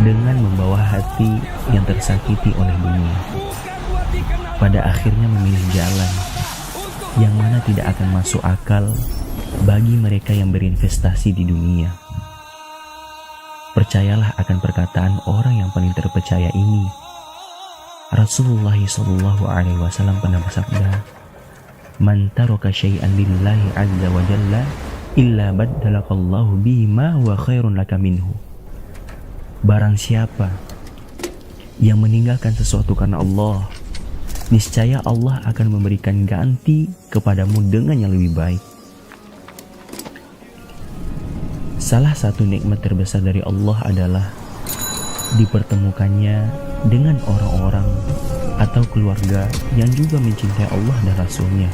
dengan membawa hati yang tersakiti oleh dunia. Pada akhirnya memilih jalan yang mana tidak akan masuk akal bagi mereka yang berinvestasi di dunia. Percayalah akan perkataan orang yang paling terpercaya ini. Rasulullah SAW pernah bersabda, "Man taraka syai'an lillahi azza wa jalla illa baddalakallahu bihi ma huwa khairun laka minhu." Barang siapa yang meninggalkan sesuatu karena Allah, niscaya Allah akan memberikan ganti kepadamu dengan yang lebih baik. Salah satu nikmat terbesar dari Allah adalah dipertemukannya dengan orang-orang atau keluarga yang juga mencintai Allah dan Rasul-Nya.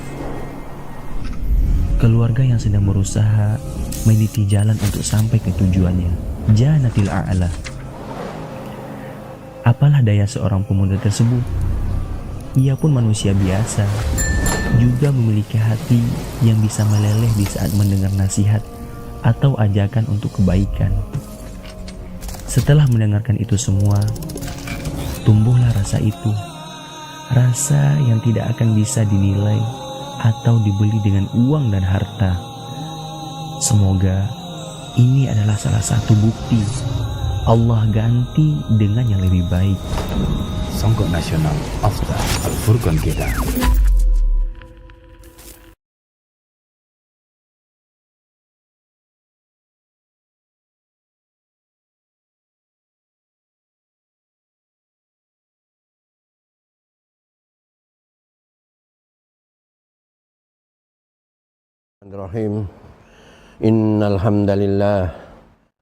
Keluarga yang sedang berusaha meniti jalan untuk sampai ke tujuannya, Jannatil A'la. Apalah daya seorang pemuda tersebut? Ia pun manusia biasa, juga memiliki hati yang bisa meleleh di saat mendengar nasihat atau ajakan untuk kebaikan. Setelah mendengarkan itu semua, tumbuhlah rasa itu, rasa yang tidak akan bisa dinilai atau dibeli dengan uang dan harta. Semoga ini adalah salah satu bukti Allah ganti dengan yang lebih baik. Songkok Nasional After Al-Furqan kita. Bismillahirrahmanirrahim. Innal hamdalillah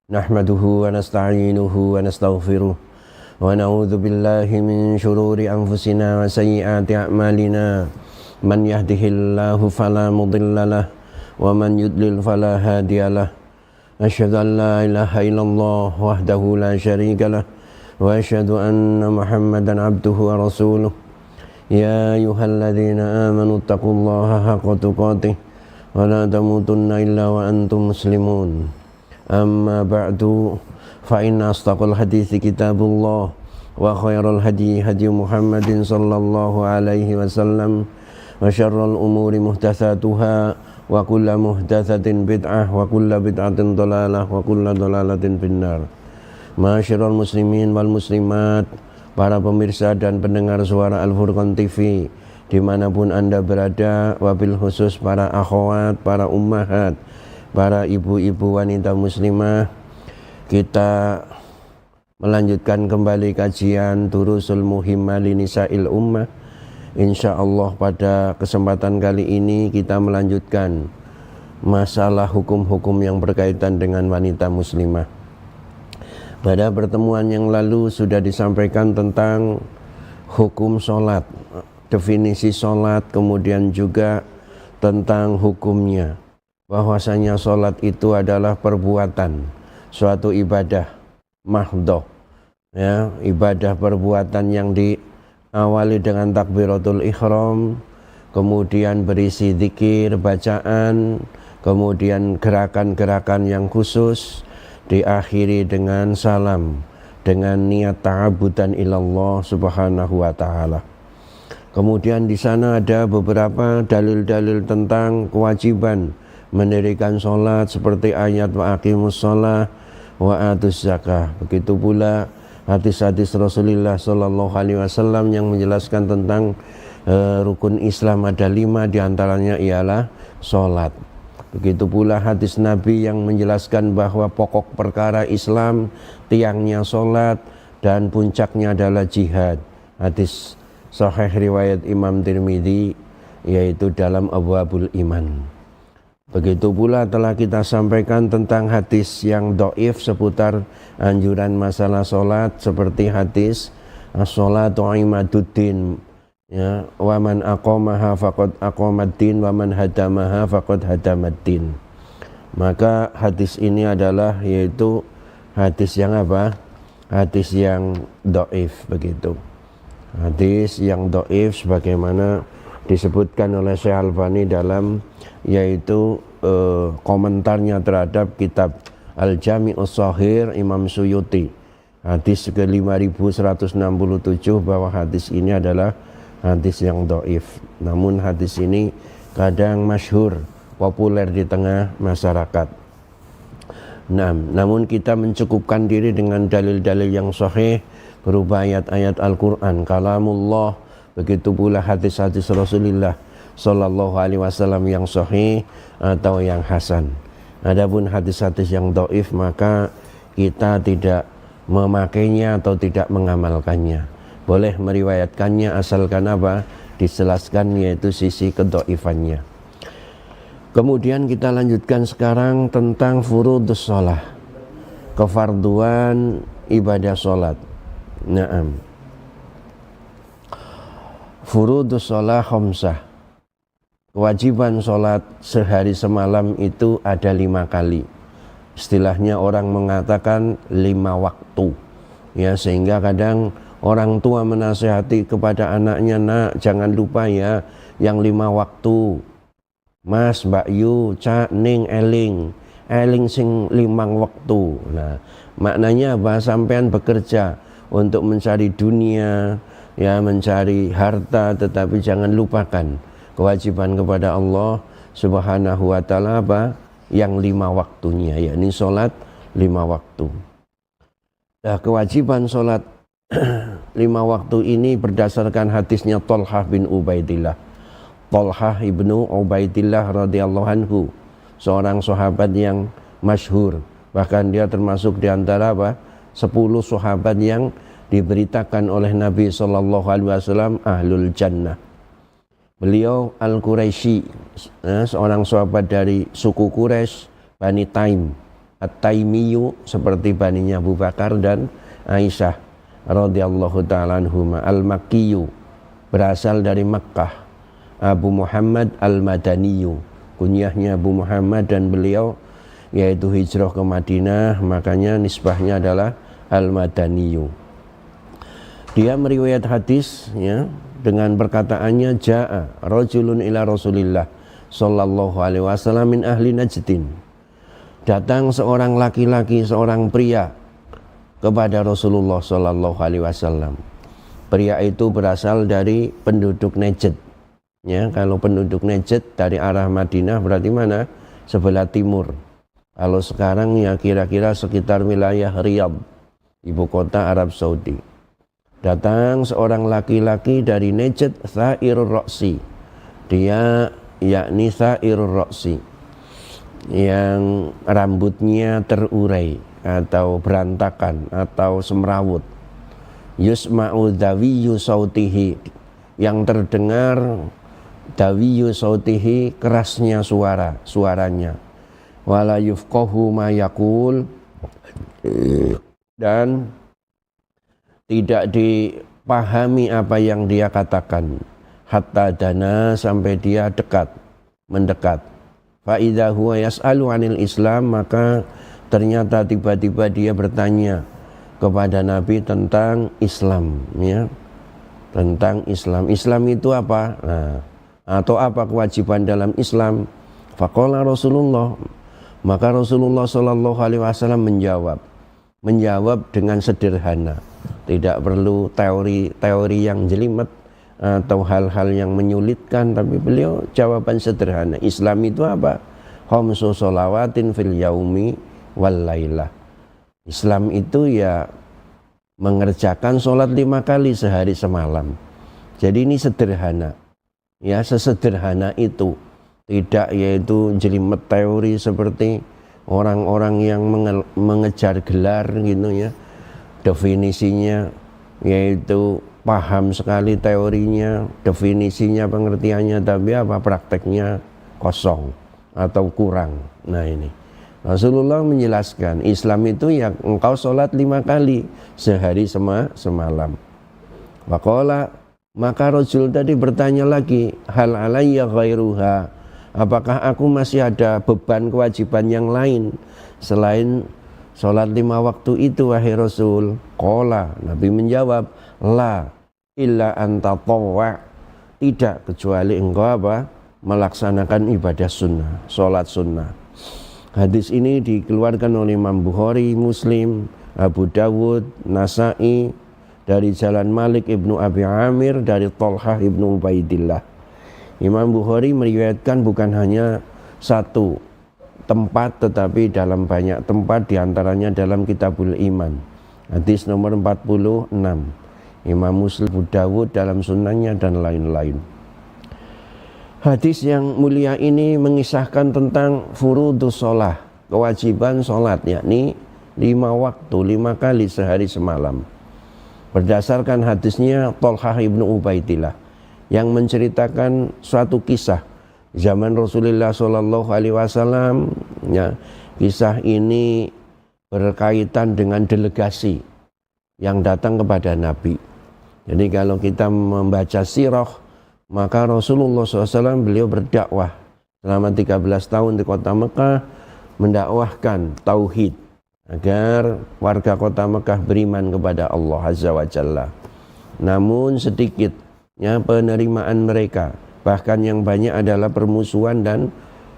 nahmaduhu wa nasta'inuhu wa nastaghfiruh wa na'udzu billahi min shururi anfusina wa sayyiati a'malina. Man yahdihillahu fala mudhillalah wa man yudlil fala hadiyalah. Asyhadu an la ilaha illallah wahdahu la syarikalah wa asyhadu anna Muhammadan abduhu wa rasuluh. Ya ayyuhalladzina amanu taqullaha haqqa tuqatih wa la tamutunna illa wa antum muslimun. Amma ba'du, fa inna asdaqal hadithi kitabullah wa khairal hadi hadi Muhammadin sallallahu alaihi wasallam wa syarral umuri muhdatsatuha wa kullu muhdatsatin bid'ah wa kullu bid'atin dhalalah wa kullu dhalalatin finnar. Ma'asyiral muslimin wal muslimat, para pemirsa dan pendengar suara Al-Furqan TV dimanapun Anda berada, wabil khusus para akhwat, para ummahat, para ibu-ibu wanita muslimah, kita melanjutkan kembali kajian Durusul Muhimmah li Nisa'il Ummah. InsyaAllah pada kesempatan kali ini kita melanjutkan masalah hukum-hukum yang berkaitan dengan wanita muslimah. Pada pertemuan yang lalu sudah disampaikan tentang hukum sholat, definisi sholat, kemudian juga tentang hukumnya, bahwasanya sholat itu adalah perbuatan, suatu ibadah mahdhah, ya, ibadah perbuatan yang diawali dengan takbiratul ihram, kemudian berisi zikir, bacaan, kemudian gerakan-gerakan yang khusus, diakhiri dengan salam, dengan niat ta'abudan ilallah subhanahu wa ta'ala. Kemudian di sana ada beberapa dalil-dalil tentang kewajiban mendirikan sholat, seperti ayat wa aqimus sholah wa atuz zakah. Begitu pula hadis-hadis Rasulullah sallallahu alaihi wasallam yang menjelaskan tentang rukun Islam ada 5, diantaranya ialah sholat. Begitu pula hadis Nabi yang menjelaskan bahwa pokok perkara Islam, tiangnya sholat, dan puncaknya adalah jihad. Hadis sahih riwayat Imam Tirmidzi, yaitu dalam Abwabul Iman. Begitu pula telah kita sampaikan tentang hadis yang dhaif seputar anjuran masalah sholat, seperti hadis as-sholatu imaduddin, ya, wa man aqamaha faqad aqamaddin wa man hadamaha faqad hadamaddin. Maka hadis ini adalah yaitu hadis yang apa? Hadis yang dhaif, begitu. Hadis yang dhaif sebagaimana disebutkan oleh Syekh Albani dalam yaitu komentarnya terhadap kitab Al-Jami'us Shahih Imam Suyuti, Hadis ke 5167 bahwa hadis ini adalah hadis yang dhaif. Namun hadis ini kadang masyhur, populer di tengah masyarakat. Nah, namun kita mencukupkan diri dengan dalil-dalil yang sahih berupa ayat-ayat Al-Quran, kalamullah, begitu pula hadis-hadis Rasulullah Sallallahu Alaihi Wasallam yang sahih atau yang hasan. Adapun hadis-hadis yang dhaif maka kita tidak memakainya atau tidak mengamalkannya. Boleh meriwayatkannya asalkan apa? Dijelaskan, yaitu sisi kedhaifannya. Kemudian kita lanjutkan sekarang tentang furudus shalah, kefarduan ibadah salat. Naam. Furudus shalah khamsah. Kewajiban sholat sehari semalam itu ada 5 kali. Istilahnya orang mengatakan 5 waktu. Ya, sehingga kadang orang tua menasihati kepada anaknya, nak jangan lupa ya yang 5 waktu. Mas, Mbak Yu, Cak, Ning, Eling sing 5 waktu. Nah, maknanya apa? Sampean bekerja untuk mencari dunia, ya mencari harta, tetapi jangan lupakan kewajiban kepada Allah Subhanahu wa taala apa? Yang 5 waktunya, yakni sholat 5 waktu. Nah, kewajiban sholat 5 waktu ini berdasarkan hadisnya Thalhah bin Ubaidillah. Thalhah ibnu Ubaidillah radhiyallahu anhu, seorang sahabat yang masyhur, bahkan dia termasuk di antara 10 sahabat yang diberitakan oleh Nabi sallallahu alaihi wasallam ahlul jannah. Beliau Al-Quraisy, seorang sahabat dari suku Quraisy, Bani Taim, At-Taimiyu, seperti baninya Abu Bakar dan Aisyah radhiyallahu ta'ala anhuma. Al-Makkiyu, berasal dari Makkah. Abu Muhammad Al-Madaniyu, kunyahnya Abu Muhammad, dan beliau yaitu hijrah ke Madinah, makanya nisbahnya adalah Al-Madaniyu. Dia meriwayat hadis ya dengan perkataannya, ja'a rajulun ila Rasulillah sallallahu alaihi wasallam min ahli Najdin. Datang seorang laki-laki, seorang pria kepada Rasulullah sallallahu alaihi wasallam. Pria itu berasal dari penduduk Najd. Ya, kalau penduduk Najd dari arah Madinah berarti mana? Sebelah timur. Kalau sekarang ya kira-kira sekitar wilayah Riyadh, ibu kota Arab Saudi. Datang seorang laki-laki dari Najd, Tha'irur Ra'si. Dia yakni Tha'irur Ra'si, yang rambutnya terurai atau berantakan atau semrawut. Yusma'u dhawiyu sautihi, yang terdengar dhawiyu sautihi, kerasnya suaranya. Wala yufqahu ma yaqul, dan tidak dipahami apa yang dia katakan. Hatta dana, sampai dia mendekat. Fa idza huwa yas'alu 'anil Islam, maka ternyata tiba-tiba dia bertanya kepada Nabi tentang Islam, ya. Tentang Islam. Islam itu apa? Nah, atau apa kewajiban dalam Islam? Faqala Rasulullah, maka Rasulullah sallallahu alaihi wasallam menjawab dengan sederhana. Tidak perlu teori yang jelimet atau hal-hal yang menyulitkan, tapi beliau jawaban sederhana. Islam itu apa? Khamsu sholawatin fil yaumi wal lailah. Islam itu ya mengerjakan sholat 5 kali sehari semalam. Jadi ini sederhana. Ya, sesederhana itu. Tidak yaitu jelimet teori seperti orang-orang yang mengejar gelar gitu ya. Definisinya yaitu paham sekali teorinya, definisinya, pengertiannya, tapi apa prakteknya kosong atau kurang. Nah, ini Rasulullah menjelaskan Islam itu ya engkau sholat 5 kali sehari semalam. Waqala, maka Rasul tadi bertanya lagi, hal alayya ghairuha, apakah aku masih ada beban kewajiban yang lain selain sholat 5 waktu itu wahai Rasul? Qala, Nabi menjawab, la illa anta tawwa, tidak kecuali engkau apa? Melaksanakan ibadah sunnah, sholat sunnah. Hadis ini dikeluarkan oleh Imam Bukhari, Muslim, Abu Dawud, Nasai, dari jalan Malik ibnu Abi Amir, dari Thalhah ibnu Ubaidillah. Imam Bukhari meriwayatkan bukan hanya satu tempat tetapi dalam banyak tempat, diantaranya dalam Kitabul Iman, hadis nomor 46. Imam Muslim, Abu Dawud dalam sunannya dan lain-lain. Hadis yang mulia ini mengisahkan tentang furudus sholah, kewajiban sholat, yakni 5 waktu, 5 kali sehari semalam. Berdasarkan hadisnya Thalhah ibnu Ubaidillah yang menceritakan suatu kisah zaman Rasulullah Shallallahu Alaihi Wasallam. Ya, kisah ini berkaitan dengan delegasi yang datang kepada Nabi. Jadi kalau kita membaca sirah, maka Rasulullah SAW beliau berdakwah selama 13 tahun di kota Mekah, mendakwahkan tauhid agar warga kota Mekah beriman kepada Allah Azza wa Jalla. Namun sedikit ya penerimaan mereka, bahkan yang banyak adalah permusuhan dan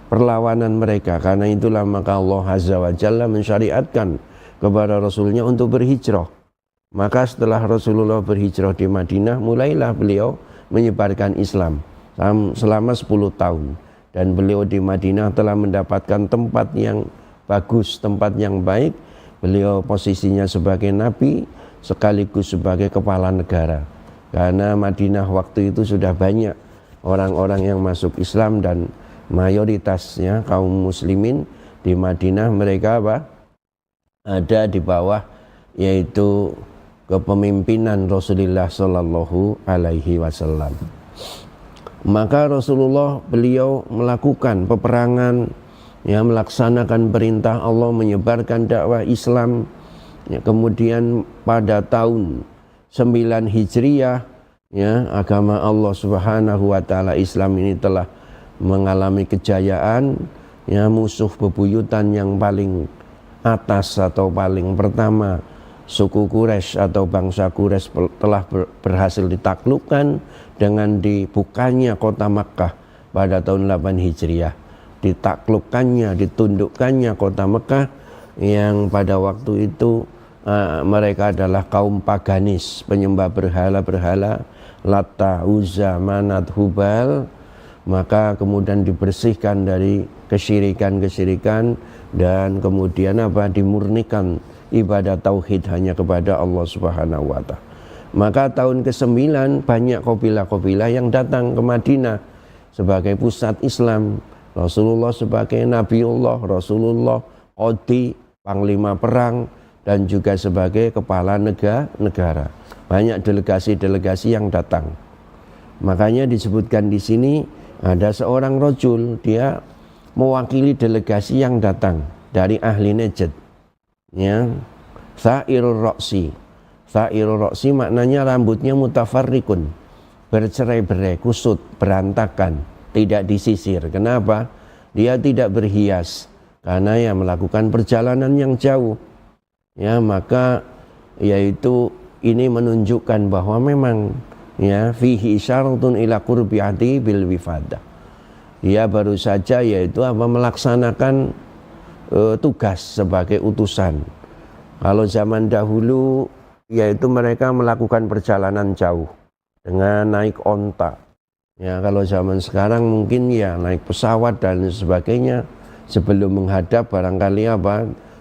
perlawanan mereka. Karena itulah maka Allah Azza wa Jalla mensyariatkan kepada Rasulnya untuk berhijrah. Maka setelah Rasulullah berhijrah di Madinah, mulailah beliau menyebarkan Islam selama 10 tahun. Dan beliau di Madinah telah mendapatkan tempat yang bagus, tempat yang baik. Beliau posisinya sebagai nabi sekaligus sebagai kepala negara. Karena Madinah waktu itu sudah banyak orang-orang yang masuk Islam dan mayoritasnya kaum muslimin di Madinah mereka ada di bawah yaitu kepemimpinan Rasulullah Shallallahu Alaihi Wasallam. Maka Rasulullah beliau melakukan peperangan, ya, melaksanakan perintah Allah, menyebarkan dakwah Islam. Ya, kemudian pada tahun 9 Hijriah, ya, agama Allah Subhanahu Wa Taala Islam ini telah mengalami kejayaan. Ya, musuh bebuyutan yang paling atas atau paling pertama, suku Quraisy atau bangsa Quraisy telah berhasil ditaklukkan dengan dibukanya kota Makkah pada tahun 8 Hijriah. Ditaklukkannya, ditundukkannya kota Makkah yang pada waktu itu mereka adalah kaum paganis, penyembah berhala-berhala, Lata, Uzza, Manat, Hubal. Maka kemudian dibersihkan dari kesyirikan-kesyirikan dan kemudian dimurnikan ibadah tauhid hanya kepada Allah Subhanahu wa Ta'ala. Maka tahun ke-9 banyak kabilah-kabilah yang datang ke Madinah sebagai pusat Islam. Rasulullah sebagai Nabiullah, Rasulullah qadi, panglima perang, dan juga sebagai kepala negara. Banyak delegasi-delegasi yang datang. Makanya disebutkan di sini ada seorang rajul, dia mewakili delegasi yang datang dari ahli Najd. Ya, Tha'irur Ra'si. Tha'irur Ra'si maknanya rambutnya mutafarrikun, bercerai-berai, kusut, berantakan, tidak disisir. Kenapa? Dia tidak berhias karena ya melakukan perjalanan yang jauh. Ya, maka yaitu ini menunjukkan bahwa memang ya fihi isyaratun ila qurbiati bil wifadah. Dia baru saja yaitu melaksanakan tugas sebagai utusan. Kalau zaman dahulu yaitu mereka melakukan perjalanan jauh dengan naik onta. Ya, kalau zaman sekarang mungkin ya naik pesawat dan sebagainya. Sebelum menghadap barangkali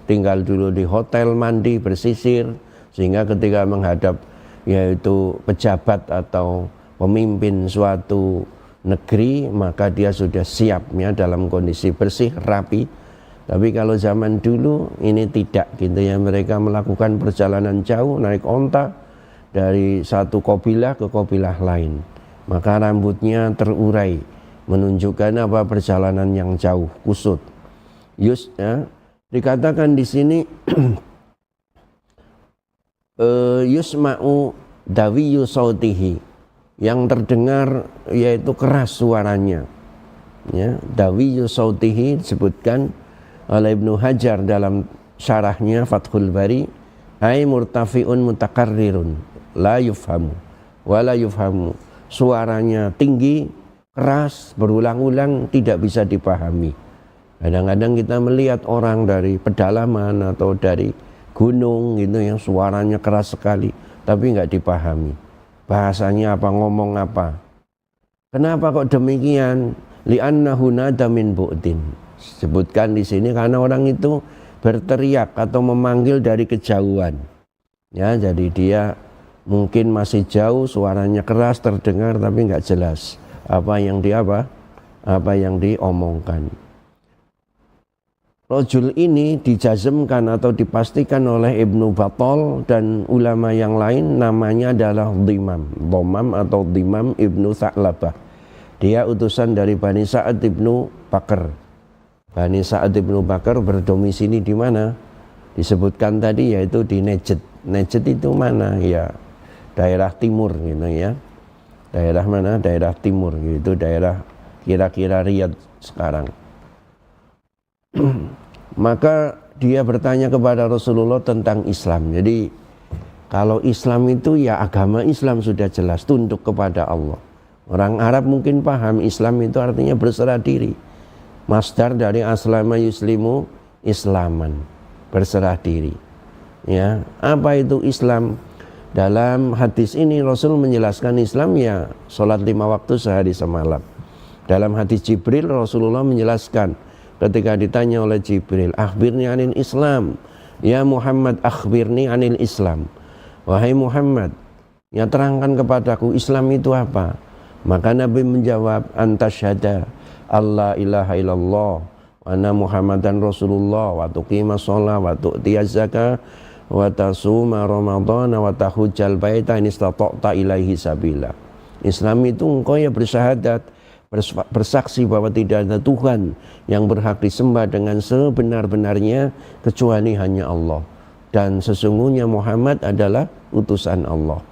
tinggal dulu di hotel, mandi, bersisir, sehingga ketika menghadap yaitu pejabat atau pemimpin suatu negeri maka dia sudah siap ya dalam kondisi bersih, rapi. Tapi kalau zaman dulu ini tidak gitu ya, mereka melakukan perjalanan jauh naik onta dari satu kabilah ke kabilah lain. Maka rambutnya terurai menunjukkan perjalanan yang jauh, kusut. Dikatakan di sini yusma'u dawiyu sautihi, yang terdengar yaitu keras suaranya. Ya, dawiyu sautihi disebutkan oleh Ibnu Hajar dalam syarahnya Fathul Bari, ay murtafiun mutakarrirun la yufhamu wa la yufhamu. Suaranya tinggi, keras, berulang-ulang, tidak bisa dipahami. Kadang-kadang kita melihat orang dari pedalaman atau dari gunung gitu yang suaranya keras sekali, tapi nggak dipahami. Bahasanya apa, ngomong apa. Kenapa kok demikian? Li'annahu nada min bu'din. Sebutkan di sini karena orang itu berteriak atau memanggil dari kejauhan. Ya, jadi dia mungkin masih jauh, suaranya keras terdengar tapi nggak jelas apa yang diomongkan. Rajul ini dijazmkan atau dipastikan oleh Ibnu Battal dan ulama yang lain namanya adalah Dhamam atau Dhimam Ibnu Tha'labah. Dia utusan dari Bani Sa'ad Ibnu Bakar. Bani Sa'ad Ibnu Bakar berdomisili di mana? Disebutkan tadi yaitu di Najd. Najd itu mana? Ya, daerah timur gitu ya. Daerah mana? Daerah timur gitu, daerah kira-kira Riyadh sekarang. Maka dia bertanya kepada Rasulullah tentang Islam. Jadi kalau Islam itu ya agama Islam sudah jelas, tunduk kepada Allah. Orang Arab mungkin paham Islam itu artinya berserah diri. Masdar dari aslama yuslimu islaman, berserah diri. Ya, apa itu Islam? Dalam hadis ini Rasul menjelaskan Islam ya sholat 5 waktu sehari semalam. Dalam hadis Jibril Rasulullah menjelaskan ketika ditanya oleh Jibril, akhbirni anil Islam, ya Muhammad akhbirni anil Islam. Wahai Muhammad, ya terangkan kepadaku Islam itu apa? Maka Nabi menjawab, antasyhada Allah ilaha illallah wa anna Muhammadan Rasulullah wa tuqimas shalah wa tu'tiyaz zakah wa tasuma ramadhana wa tahujjal baita in istata'ta ilaihi sabila. Islam itu engkau ya bersyahadat, bersaksi bahwa tidak ada Tuhan yang berhak disembah dengan sebenar-benarnya kecuali hanya Allah, dan sesungguhnya Muhammad adalah utusan Allah.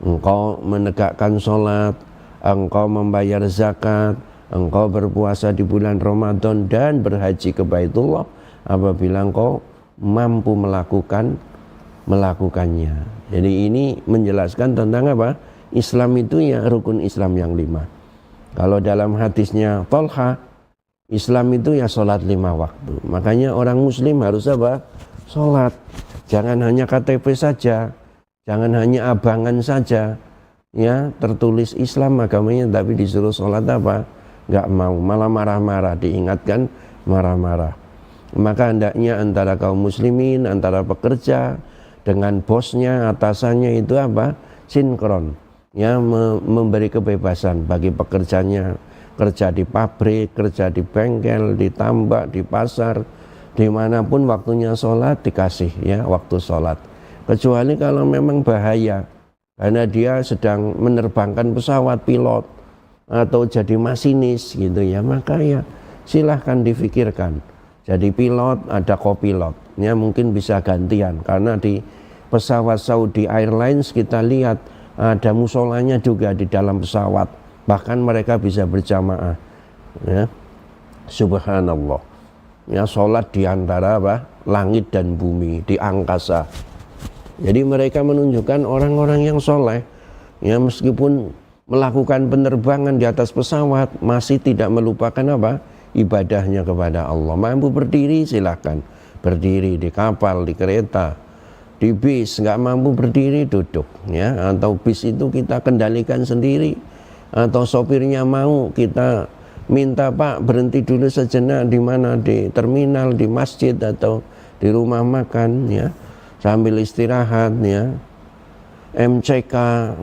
Engkau menegakkan sholat, engkau membayar zakat, engkau berpuasa di bulan Ramadan dan berhaji ke Baitullah apabila engkau mampu melakukannya. Jadi ini menjelaskan tentang apa? Islam itu ya rukun Islam yang 5. Kalau dalam hadisnya Thalha, Islam itu ya sholat 5 waktu. Makanya orang muslim harus apa? Sholat. Jangan hanya KTP saja, jangan hanya abangan saja. Ya, tertulis Islam agamanya tapi disuruh sholat apa? Nggak mau, malah marah-marah, diingatkan marah-marah. Maka hendaknya antara kaum muslimin, antara pekerja dengan bosnya, atasannya itu apa? Sinkron. Ya, memberi kebebasan bagi pekerjanya, kerja di pabrik, kerja di bengkel, di tambak, di pasar, dimanapun waktunya sholat dikasih ya waktu sholat. Kecuali kalau memang bahaya, karena dia sedang menerbangkan pesawat, pilot atau jadi masinis gitu ya, maka ya silahkan difikirkan. Jadi pilot ada kopilot, ya mungkin bisa gantian karena di pesawat Saudi Airlines kita lihat ada musolanya juga di dalam pesawat, bahkan mereka bisa berjamaah ya. Subhanallah ya, sholat di antara apa? Langit dan bumi, di angkasa. Jadi mereka menunjukkan orang-orang yang soleh ya, meskipun melakukan penerbangan di atas pesawat masih tidak melupakan apa? Ibadahnya kepada Allah. Mampu berdiri silahkan berdiri di kapal, di kereta, di bis. Nggak mampu berdiri duduk ya, atau bis itu kita kendalikan sendiri, atau sopirnya mau kita minta Pak berhenti dulu sejenak di mana, di terminal, di masjid atau di rumah makan ya, sambil istirahat ya, MCK,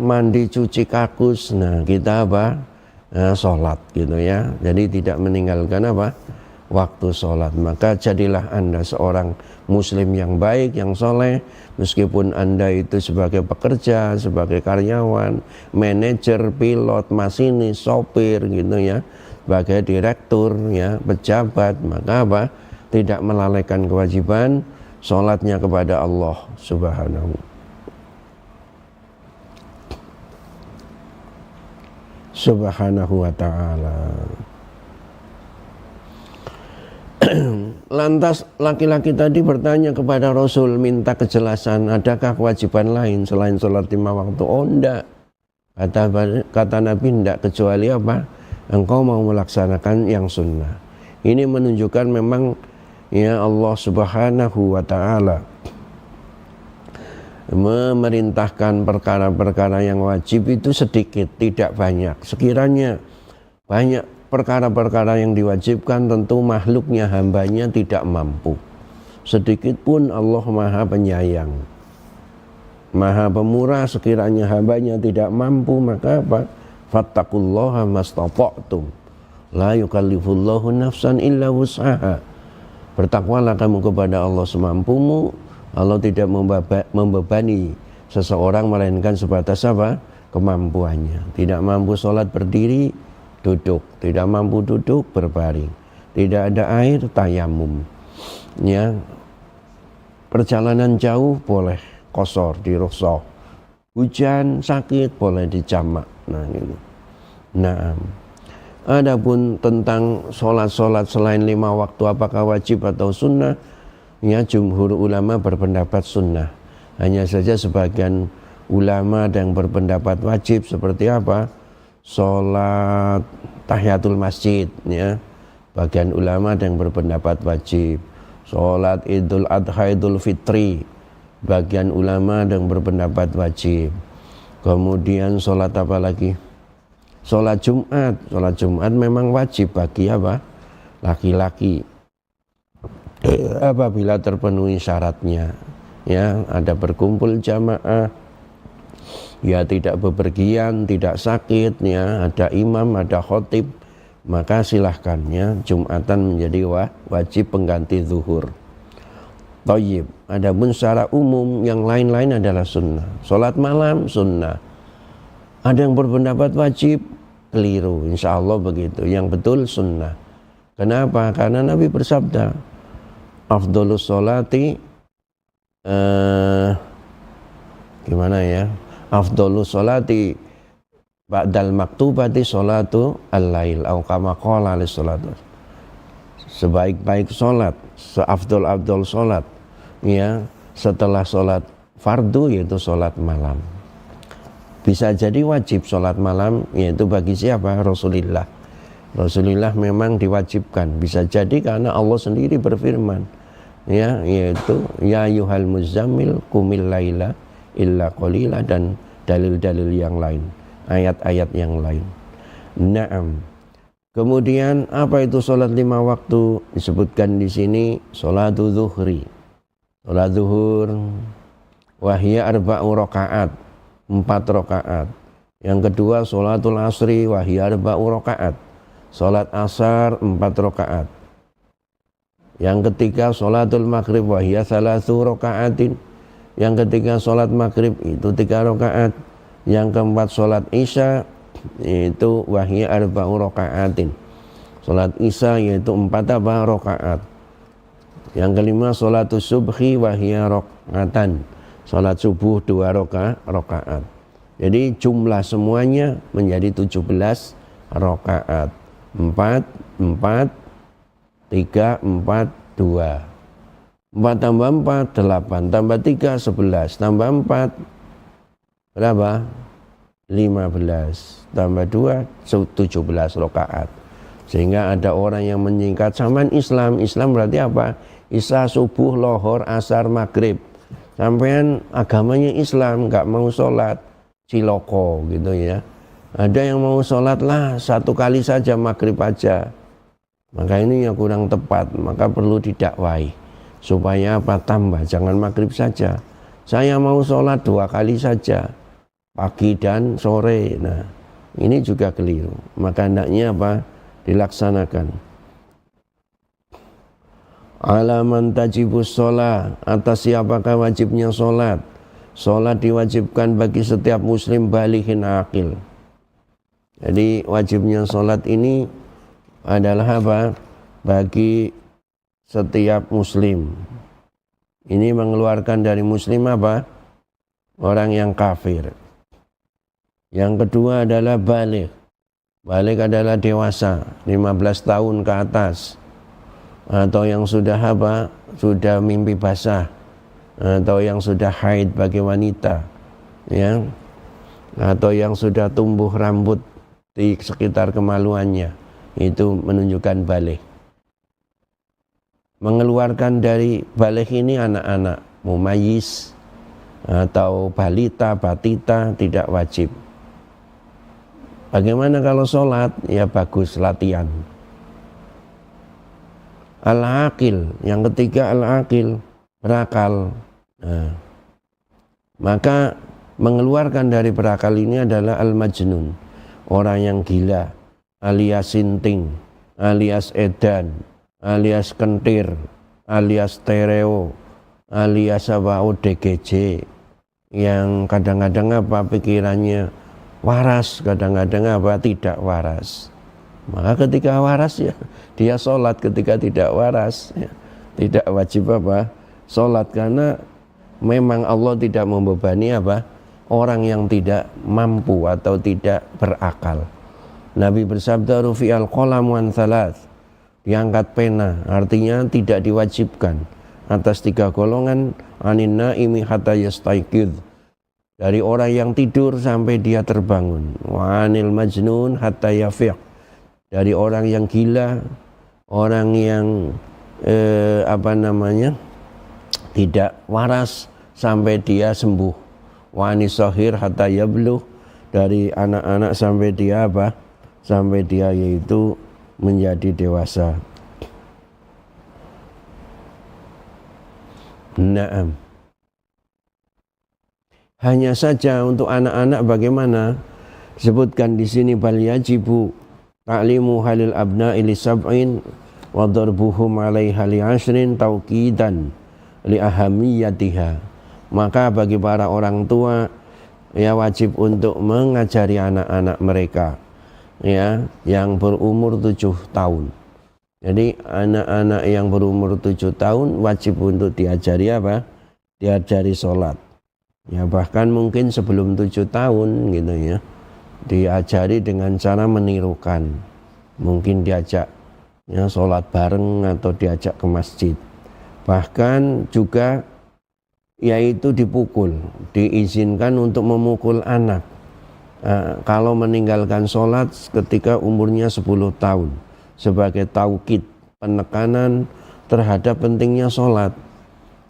mandi cuci kakus. Nah kita apa? Sholat gitu ya. Jadi tidak meninggalkan apa? Waktu sholat. Maka jadilah Anda seorang muslim yang baik, yang soleh, meskipun Anda itu sebagai pekerja, sebagai karyawan, manajer, pilot, masinis, sopir gitu ya, sebagai direktur ya, pejabat, maka apa? Tidak melalaikan kewajiban sholatnya kepada Allah Subhanahu wa ta'ala. Lantas laki-laki tadi bertanya kepada Rasul, minta kejelasan, adakah kewajiban lain selain sholat 5 waktu? Oh enggak, kata Nabi, enggak, kecuali apa? Engkau mau melaksanakan yang sunnah. Ini menunjukkan memang ya Allah Subhanahu wa ta'ala memerintahkan perkara-perkara yang wajib itu sedikit, tidak banyak. Sekiranya banyak perkara-perkara yang diwajibkan, tentu makhluknya, hambanya tidak mampu. Sedikit pun Allah Maha Penyayang, Maha Pemurah. Sekiranya hambanya tidak mampu, maka apa? Fattaqullaha mastata'tum, la yukallifullahu nafsan illa wus'aha. Bertakwalah kamu kepada Allah semampumu. Allah tidak membebani seseorang melainkan sebatas apa? Kemampuannya. Tidak mampu sholat berdiri, duduk. Tidak mampu duduk, berbaring. Tidak ada air, tayamum. Ya. Perjalanan jauh boleh qashar, dirukhsah. Hujan, sakit boleh dijamak. Nah ini. Nah, adapun tentang sholat-sholat selain 5 waktu apakah wajib atau sunnah, ya jumhur ulama berpendapat sunnah. Hanya saja sebagian ulama ada yang berpendapat wajib. Seperti apa? Sholat tahiyatul masjid, ya. Bagian ulama ada yang berpendapat wajib. Sholat idul adha, idul fitri, bagian ulama ada yang berpendapat wajib. Kemudian sholat apa lagi? Sholat Jumat. Sholat Jumat memang wajib bagi apa? Laki-laki, apabila terpenuhi syaratnya, ya, ada berkumpul jamaah, ya tidak bepergian, tidak sakit, ya, ada imam, ada khotib, maka silahkan, ya, Jumatan menjadi wajib pengganti zuhur. Thayyib. Adapun secara umum yang lain-lain adalah sunnah. Sholat malam sunnah. Ada yang berpendapat wajib, keliru. Insya Allah begitu. Yang betul sunnah. Kenapa? Karena Nabi bersabda, afdolus sholati, gimana ya? Afdolus sholati ba'dal maktubati sholatu al-lail. Atau kama qala alis sholatu. Sebaik-baik sholat, seafdol-afdol sholat, ya, setelah sholat fardu yaitu sholat malam. Bisa jadi wajib sholat malam, yaitu bagi siapa? Rasulullah. Rasulullah memang diwajibkan. Bisa jadi karena Allah sendiri berfirman, ya, yaitu ya ayyuhal muzammil qumil laila illa qalila, dan dalil-dalil yang lain, ayat-ayat yang lain. Naam. Kemudian apa itu sholat 5 waktu? Disebutkan di sini sholat zuhri. Sholat zuhur wahya arba'u rakaat, 4 rakaat. Yang kedua sholatul asri wahya arba'u rakaat. Sholat asar 4 rakaat. Yang ketiga sholatul maghrib wahya salasu rakaatin. Yang ketiga sholat maghrib itu 3 rakaat. Yang keempat sholat isya itu wahya arba'u rakaatin. Sholat isya yaitu 4 rakaat. Yang kelima sholatus subhi wahya rakaatan. Sholat subuh 2 rakaat. Jadi jumlah semuanya menjadi 17 rakaat. 4, 4, 3, 4, 2. 4 tambah 4, 8. Tambah 3, 11. Tambah 4, berapa? 15. Tambah 2, 17 rakaat. Sehingga ada orang yang menyingkat samaan Islam. Islam berarti apa? Isya, subuh, lohor, asar, maghrib. Sampean agamanya Islam, nggak mau sholat, ciloko gitu ya. Ada yang mau sholat lah 1 kali saja, maghrib aja. Maka ini yang kurang tepat, maka perlu didakwai. Supaya apa? Tambah, jangan maghrib saja. Saya mau sholat 2 kali saja, pagi dan sore. Nah, ini juga keliru. Maka hendaknya apa? Dilaksanakan. Alaman tajibus sholat, atas siapakah wajibnya sholat? Sholat diwajibkan bagi setiap muslim balighin aqil. Jadi wajibnya sholat ini adalah apa? Bagi setiap muslim. Ini mengeluarkan dari muslim apa? Orang yang kafir. Yang kedua adalah baligh. Baligh adalah dewasa, 15 tahun ke atas. Atau yang sudah apa? Sudah mimpi basah, atau yang sudah haid bagi wanita, ya, atau yang sudah tumbuh rambut di sekitar kemaluannya, itu menunjukkan baligh. Mengeluarkan dari baligh ini anak-anak mumayyiz, atau balita, batita tidak wajib. Bagaimana kalau sholat? Ya bagus, latihan. Al-aqil, yang ketiga al-aqil, berakal. Nah, maka mengeluarkan dari berakal ini adalah al-majnun, orang yang gila, alias sinting, alias edan, alias kentir, alias tereo, alias apa ODGJ, yang kadang-kadang apa pikirannya waras, kadang-kadang apa tidak waras. Maka ketika waras ya dia sholat, ketika tidak waras ya, tidak wajib apa sholat, karena memang Allah tidak membebani apa orang yang tidak mampu atau tidak berakal. Nabi bersabda rufi'al qalam wan thalath, diangkat pena, artinya tidak diwajibkan atas 3 golongan, anin naimi hatta yastaiqidh, dari orang yang tidur sampai dia terbangun, wa anil majnun hatta yafiq, dari orang yang gila, orang yang tidak waras sampai dia sembuh, wa anis sahir hatta yablugh, dari anak-anak sampai dia apa? Sampai dia yaitu menjadi dewasa. Naam. Hanya saja untuk anak-anak bagaimana? Disebutkan di sini bal yajibu ta'limu halil abna'i li sab'in wa darbuhum 'alaiha li 'ashrin tauqidan li ahamiyatiha. Maka bagi para orang tua ya wajib untuk mengajari anak-anak mereka ya yang berumur 7 tahun. Jadi anak-anak yang berumur 7 tahun wajib untuk diajari apa? Diajari sholat. Ya bahkan mungkin sebelum 7 tahun gitu ya, diajari dengan cara menirukan. Mungkin diajak ya sholat bareng atau diajak ke masjid. Bahkan juga yaitu dipukul, diizinkan untuk memukul anak kalau meninggalkan sholat ketika umurnya 10 tahun, sebagai taukid, penekanan terhadap pentingnya sholat.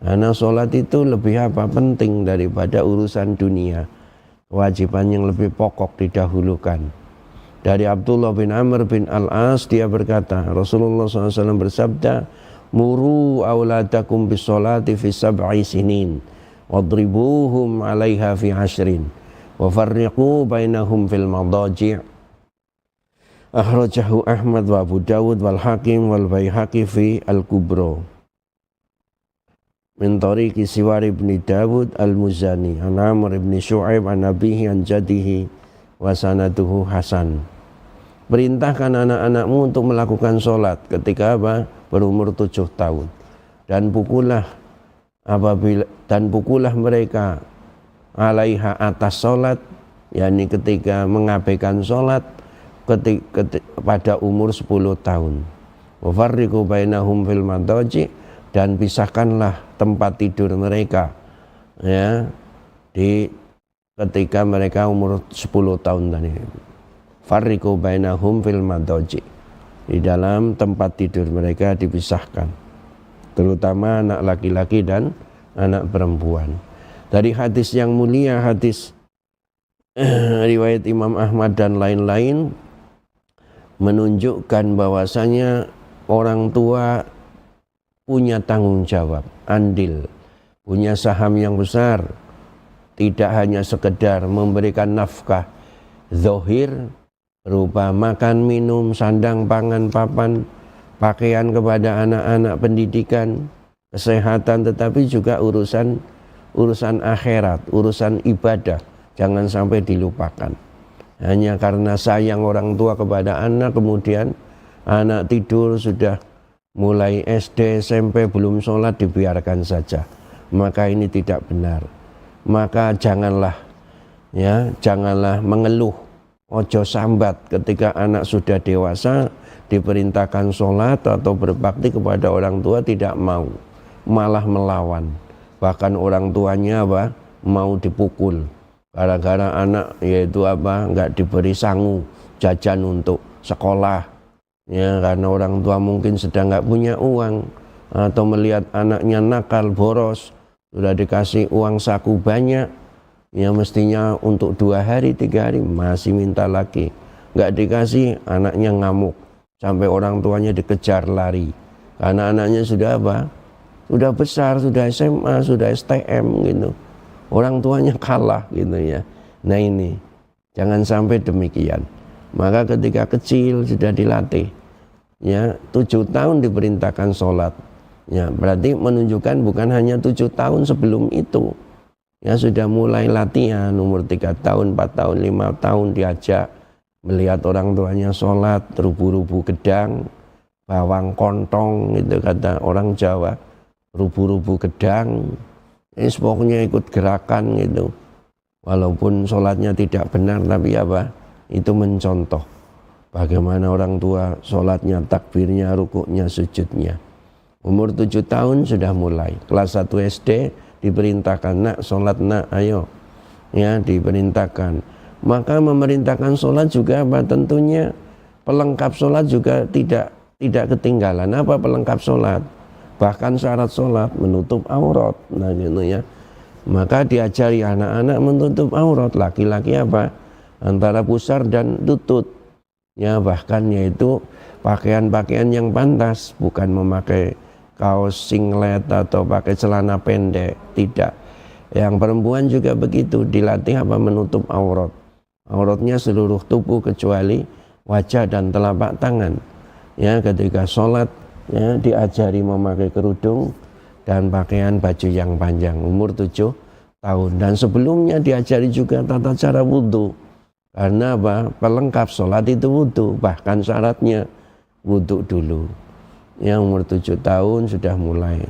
Karena sholat itu lebih penting daripada urusan dunia, kewajiban yang lebih pokok didahulukan. Dari Abdullah bin Amr bin Al-As, dia berkata, Rasulullah SAW bersabda, muru auladakum bis sholati fi 7 sinin wadribuhum 'alaiha fi 10 wa farriqu bainahum fil madaji'. Akhrajahu Ahmad wa Abu Dawud wal Hakim wal Baihaqi fi Al-Kubra min tariqi Siwar ibn Dawud al-Muzani an Amr ibn Syu'aib an abihi an jadihi wa sanaduhu hasan. Perintahkan anak-anakmu untuk melakukan sholat ketika berumur 7 tahun, dan pukulah mereka alaiha atas sholat, yakni ketika mengabaikan sholat pada umur 10 tahun. Wa farriqu bainahum fil madaji', dan pisahkanlah tempat tidur mereka ya ketika mereka umur 10 tahun tadi. Farriqu bainahum fil madaji', di dalam tempat tidur mereka dipisahkan, terutama anak laki-laki dan anak perempuan. Dari hadis yang mulia, hadis riwayat Imam Ahmad dan lain-lain, menunjukkan bahwasanya orang tua punya tanggung jawab, andil, punya saham yang besar, tidak hanya sekedar memberikan nafkah zahir berupa makan, minum, sandang, pangan, papan, pakaian kepada anak-anak, pendidikan, kesehatan, tetapi juga urusan akhirat, urusan ibadah, jangan sampai dilupakan. Hanya karena sayang orang tua kepada anak, kemudian anak tidur sudah mulai SD, SMP belum sholat dibiarkan saja. Maka ini tidak benar. Maka janganlah mengeluh, ojo sambat ketika anak sudah dewasa diperintahkan sholat atau berbakti kepada orang tua tidak mau, malah melawan. Bahkan orang tuanya mau dipukul gara-gara anak nggak diberi sangu jajan untuk sekolah ya, karena orang tua mungkin sedang nggak punya uang, atau melihat anaknya nakal, boros, sudah dikasih uang saku banyak, ya mestinya untuk 2 hari 3 hari masih minta lagi. Nggak dikasih, anaknya ngamuk sampai orang tuanya dikejar lari karena anaknya sudah apa, sudah besar, sudah SMA, sudah STM gitu, orang tuanya kalah gitu ya. Nah ini jangan sampai demikian. Maka ketika kecil sudah dilatih, ya 7 tahun diperintahkan sholat, ya berarti menunjukkan bukan hanya 7 tahun sebelum itu, ya sudah mulai latihan umur 3 tahun, 4 tahun, 5 tahun diajak melihat orang tuanya sholat, rubu-rubu gedang, bawang kontong gitu kata orang Jawa, rubu-rubu gedang, ini pokoknya ikut gerakan gitu, walaupun sholatnya tidak benar tapi apa, itu mencontoh bagaimana orang tua sholatnya, takbirnya, rukuknya, sujudnya. Umur 7 tahun sudah mulai, kelas 1 SD diperintahkan, nak sholat nak, ayo, ya diperintahkan. Maka memerintahkan sholat juga apa, tentunya pelengkap sholat juga tidak ketinggalan. Apa pelengkap sholat? Bahkan syarat sholat menutup aurat, nah gitu ya. Maka diajari anak-anak menutup aurat, laki-laki apa, antara pusar dan lutut, ya bahkan yaitu pakaian-pakaian yang pantas, bukan memakai kaos singlet atau pakai celana pendek, tidak. Yang perempuan juga begitu, dilatih apa, menutup aurat. Auratnya seluruh tubuh kecuali wajah dan telapak tangan. Ya ketika sholat, ya diajari memakai kerudung dan pakaian baju yang panjang umur 7 tahun. Dan sebelumnya diajari juga tata cara wudhu. Karena apa? Pelengkap sholat itu wudhu, bahkan syaratnya wudhu dulu. Yang umur 7 tahun sudah mulai.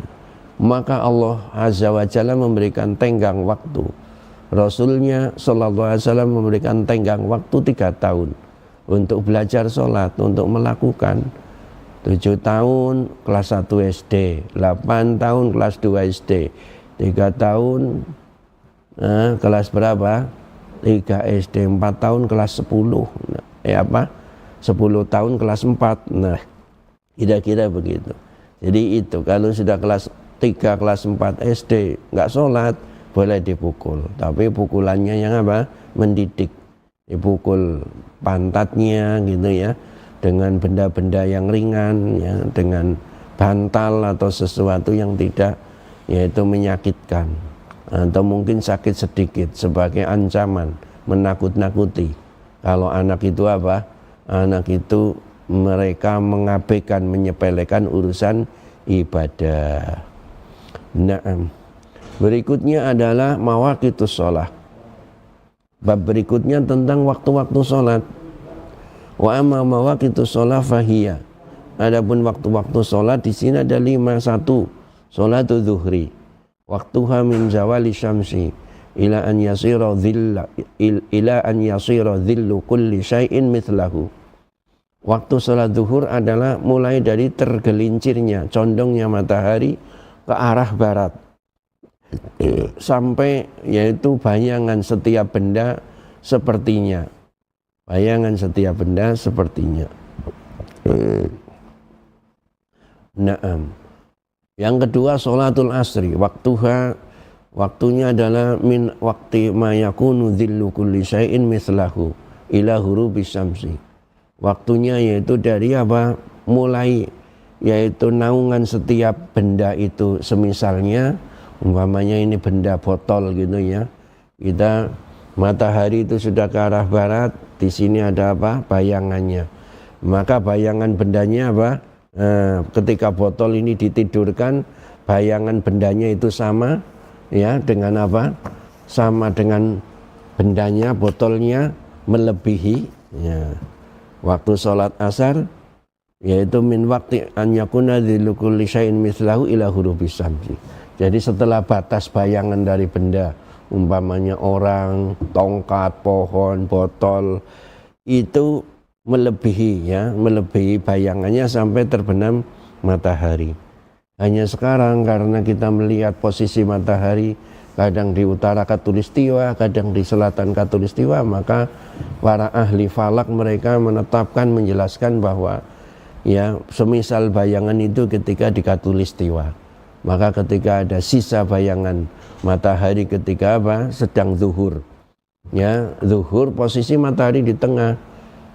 Maka Allah Azza wa Jalla memberikan tenggang waktu. Rasulnya Sallallahu Alaihi Wasallam memberikan tenggang waktu 3 tahun untuk belajar sholat, untuk melakukan. 7 tahun kelas 1 SD, 8 tahun kelas 2 SD, 3 tahun kelas berapa? 3 SD, 4 tahun kelas 10, 10 tahun kelas 4. Nah, kira-kira begitu. Jadi itu kalau sudah kelas 3, kelas 4 SD nggak sholat, boleh dipukul. Tapi pukulannya yang apa? Mendidik. Dipukul pantatnya gitu ya, dengan benda-benda yang ringan, ya, dengan bantal atau sesuatu yang tidak, yaitu menyakitkan. Atau mungkin sakit sedikit sebagai ancaman, menakut-nakuti. Kalau anak itu apa? Anak itu mereka mengabaikan, menyepelekan urusan ibadah. Naam. Berikutnya adalah mawaqitus shalah. Bab berikutnya tentang waktu-waktu sholat. Wa amma mawaqitus shalah fahiya. Adapun waktu-waktu sholat di sini ada 5. 1. Sholatul zuhri. Waktuha min zawali syamsi ila an yasira dhillu kulli syai'in mithlahu. Waktu sholat zuhur adalah mulai dari tergelincirnya, condongnya matahari ke arah barat, sampai yaitu bayangan setiap benda sepertinya. Bayangan setiap benda sepertinya. Naam. Yang kedua sholatul asri. Waktunya adalah min waqti ma yakunu dhillu kulli syai'in mislahu ila hurubis syamsi. Waktunya yaitu dari apa? Mulai yaitu naungan setiap benda itu, semisalnya umpamanya ini benda botol gitu ya. Kita matahari itu sudah ke arah barat, di sini ada apa? Bayangannya. Maka bayangan bendanya apa? Ketika botol ini ditidurkan, bayangan bendanya itu sama ya dengan apa? Sama dengan bendanya, botolnya melebihi ya. Waktu sholat asar yaitu min waqti an yakuna dhillu kulli syai'in mislahu ila hurubis syamsi. Jadi setelah batas bayangan dari benda, umpamanya orang, tongkat, pohon, botol, itu melebihi ya, melebihi bayangannya sampai terbenam matahari. Hanya sekarang karena kita melihat posisi matahari kadang di utara Khatulistiwa, kadang di selatan Khatulistiwa, maka para ahli falak mereka menetapkan, menjelaskan bahwa ya semisal bayangan itu ketika di Khatulistiwa. Maka ketika ada sisa bayangan matahari ketika apa? Sedang zuhur. Ya, zuhur posisi matahari di tengah.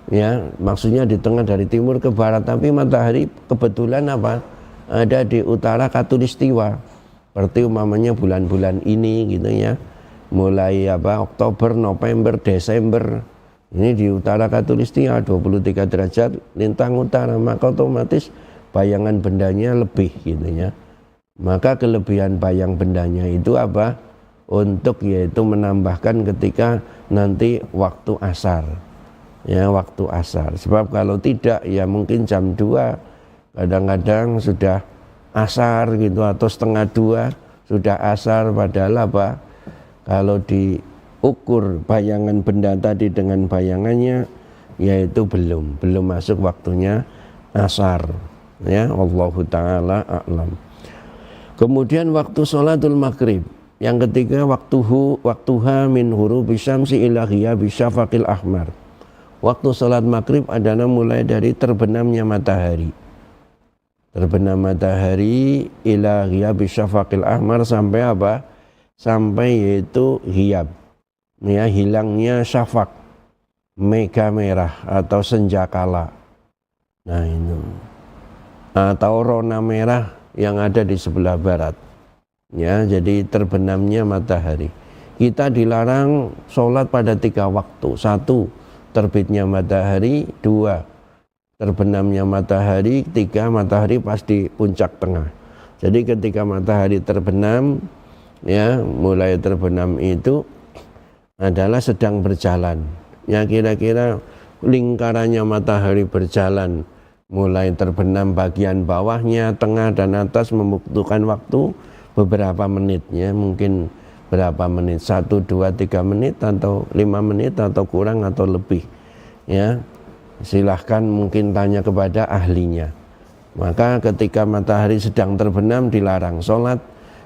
Ya, maksudnya di tengah dari timur ke barat, tapi matahari kebetulan apa? Ada di utara khatulistiwa. Seperti umpamanya bulan-bulan ini gitu ya. Mulai apa? Oktober, November, Desember. Ini di utara khatulistiwa 23 derajat lintang utara, maka otomatis bayangan bendanya lebih gitu ya. Maka kelebihan bayang bendanya itu apa? Untuk yaitu menambahkan ketika nanti waktu asar. Ya, waktu asar. Sebab kalau tidak ya mungkin jam 2 kadang-kadang sudah asar gitu, atau setengah 2 sudah asar, padahal apa? Kalau diukur bayangan benda tadi dengan bayangannya, yaitu belum masuk waktunya asar. Ya, wallahu taala a'lam. Kemudian waktu sholatul maghrib, yang ketiga waktuha min hurubi syamsi ila ghiyabi syafaqil ahmar. Waktu sholat maghrib adalah mulai dari terbenamnya matahari. Terbenam matahari ila ghiyabi syafaqil ahmar, sampai apa? Sampai yaitu ghiyab. Ya, hilangnya syafaq, mega merah atau senjakala. Nah itu. Atau rona merah yang ada di sebelah barat. Ya, jadi terbenamnya matahari. Kita dilarang sholat pada 3 waktu. 1, terbitnya matahari. 2, terbenamnya matahari. 3, matahari pas di puncak tengah. Jadi ketika matahari terbenam, ya, mulai terbenam itu adalah sedang berjalan. Ya, kira-kira lingkarannya matahari berjalan, mulai terbenam bagian bawahnya, tengah dan atas, membutuhkan waktu beberapa menit, ya, mungkin berapa menit, 1, 2, 3 menit atau 5 menit atau kurang atau lebih, ya. Silahkan mungkin tanya kepada ahlinya. Maka ketika matahari sedang terbenam dilarang sholat.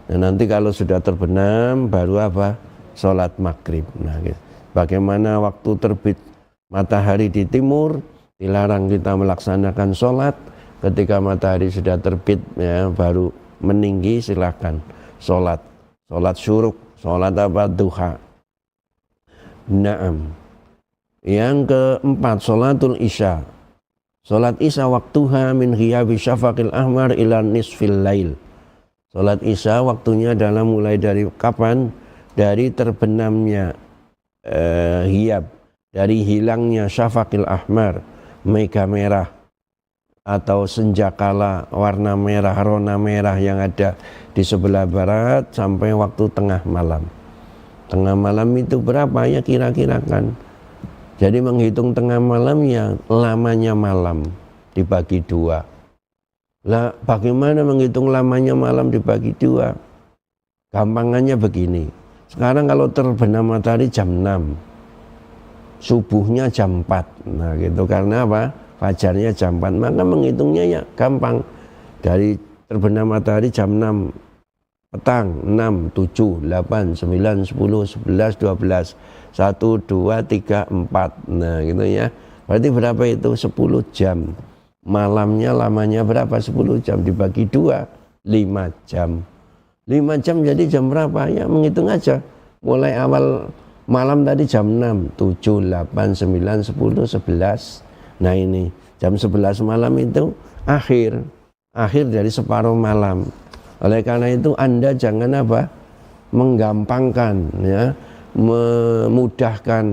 Nah, nanti kalau sudah terbenam baru apa? Sholat maghrib. Nah, gitu. Bagaimana waktu terbit matahari di timur, dilarang kita melaksanakan sholat. Ketika matahari sudah terbit, ya, baru meninggi, silahkan sholat. Sholat syuruk, sholat apa? Duha. Naam. Yang keempat, sholatul isya. Sholat isya waktuha min ghiyabi syafaqil ahmar ila nisfil lail. Sholat isya waktunya adalah mulai dari kapan? Dari terbenamnya hiyab, dari hilangnya syafaqil ahmar, mega merah atau senjakala warna merah, rona merah yang ada di sebelah barat, sampai waktu tengah malam. Tengah malam itu berapa ya kira-kira kan? Jadi menghitung tengah malam ya lamanya malam dibagi 2. Lah bagaimana menghitung lamanya malam dibagi 2? Gampangannya begini. Sekarang kalau terbenam matahari jam 6, subuhnya jam 4. Nah gitu, karena apa? Fajarnya jam 4. Maka menghitungnya ya gampang. Dari terbenam matahari jam 6 petang, 6, 7, 8, 9, 10, 11, 12, 1, 2, 3, 4. Nah gitu ya. Berarti berapa itu? 10 jam. Malamnya lamanya berapa? 10 jam dibagi 2, 5 jam. 5 jam jadi jam berapa? Ya menghitung aja. Mulai awal malam tadi jam 6, 7, 8, 9, 10, 11. Nah ini jam 11 malam itu akhir dari separuh malam. Oleh karena itu Anda jangan apa? Menggampangkan, ya, memudahkan,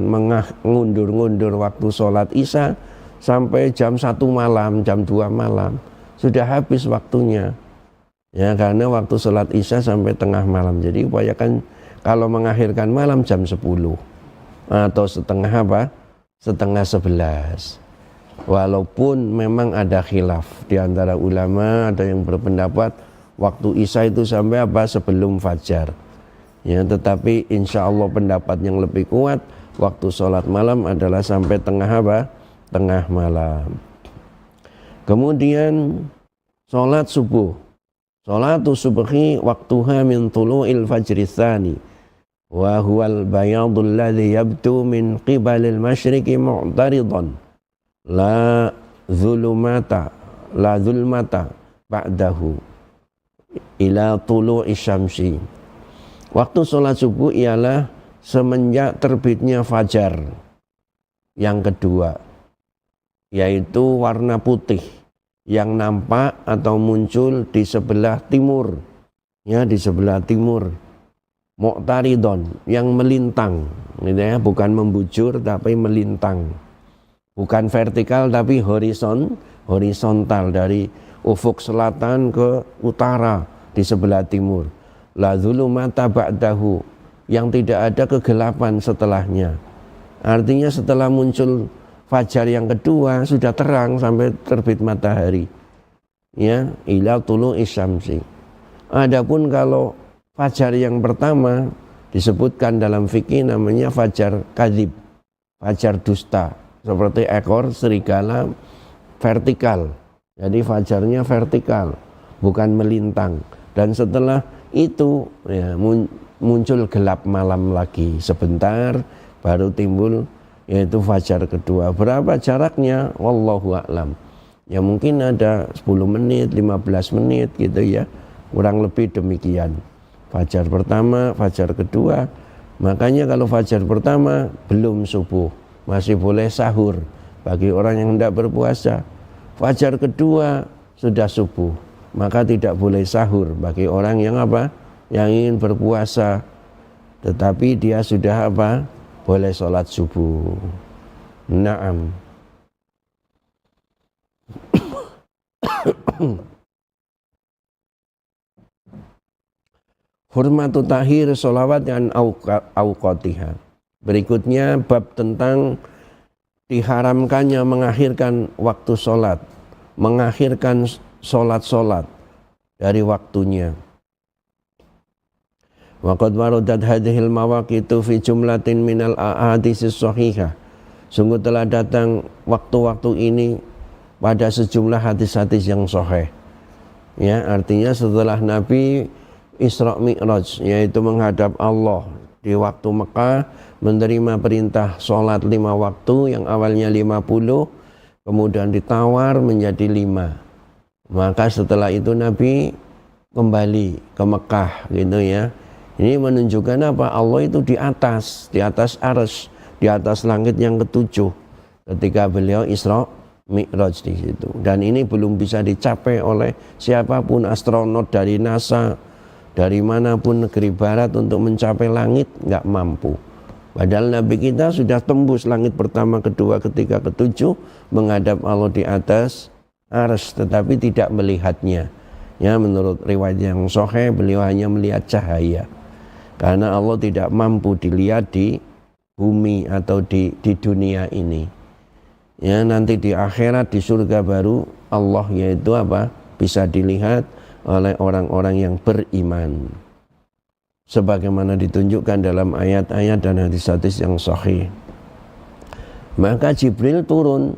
mengundur-ngundur waktu sholat isya sampai jam 1 malam, jam 2 malam. Sudah habis waktunya. Ya, karena waktu sholat isya sampai tengah malam. Jadi upayakan kalau mengakhirkan malam jam 10 atau setengah apa? Setengah 11. Walaupun memang ada khilaf di antara ulama, ada yang berpendapat waktu isya itu sampai apa? Sebelum fajar. Ya, tetapi insya Allah pendapat yang lebih kuat, waktu sholat malam adalah sampai tengah apa? Tengah malam. Kemudian sholat subuh. Sholatu subhi waktuha min tulu'il fajri tsani wa huwal bayadul ladzi yabdu min qibalil masyriqi mu'taridan la zulmata ba'dahu. ila tulu'i syamsi. Waktu sholat subuh ialah semenjak terbitnya fajar yang kedua, yaitu warna putih yang nampak atau muncul di sebelah timur, ya, di sebelah timur, muqtaridon, yang melintang, gitu ya, bukan membujur tapi melintang, bukan vertikal tapi horizontal dari ufuk selatan ke utara di sebelah timur. La dzulumata ba'dahu, yang tidak ada kegelapan setelahnya. Artinya setelah muncul fajar yang kedua sudah terang sampai terbit matahari, ya, ila tulu'i syamsi. Adapun kalau fajar yang pertama disebutkan dalam fikih namanya fajar kadzib, fajar dusta, seperti ekor serigala vertikal. Jadi fajarnya vertikal, bukan melintang. Dan setelah itu ya, muncul gelap malam lagi sebentar, baru timbul yaitu fajar kedua. Berapa jaraknya? Wallahu a'lam. Ya mungkin ada 10 menit, 15 menit gitu ya, kurang lebih demikian. Fajar pertama, fajar kedua. Makanya kalau fajar pertama belum subuh, masih boleh sahur bagi orang yang hendak berpuasa. Fajar kedua sudah subuh, maka tidak boleh sahur bagi orang yang apa? Yang ingin berpuasa, tetapi dia sudah apa? Boleh sholat subuh. Naam. Hurmatu tahir sholawat dan awqatiha. Berikutnya bab tentang diharamkannya mengakhirkan waktu sholat, mengakhirkan sholat dari waktunya. Waqad waradat hadhil mawaqitu fi jumlatin minal ahaditsis shahihah. Sungguh telah datang waktu-waktu ini pada sejumlah hadis-hadis yang sahih. Ya, artinya setelah Nabi Isra Mi'raj, yaitu menghadap Allah di waktu Mekah, menerima perintah sholat 5 waktu yang awalnya 50, kemudian ditawar menjadi 5. Maka setelah itu Nabi kembali ke Mekah, gitu ya. Ini menunjukkan apa? Allah itu di atas arsy, di atas langit yang ketujuh ketika beliau Isra Mi'raj di situ. Dan ini belum bisa dicapai oleh siapapun, astronot dari NASA, dari manapun negeri barat untuk mencapai langit nggak mampu. Padahal Nabi kita sudah tembus langit pertama, kedua, ketiga, ketujuh, menghadap Allah di atas arsy, tetapi tidak melihatnya. Ya, menurut riwayat yang sahih beliau hanya melihat cahaya. Karena Allah tidak mampu dilihat di bumi atau di dunia ini. Ya, nanti di akhirat di surga baru Allah yaitu apa? Bisa dilihat oleh orang-orang yang beriman. Sebagaimana ditunjukkan dalam ayat-ayat dan hadis-hadis yang sahih. Maka Jibril turun,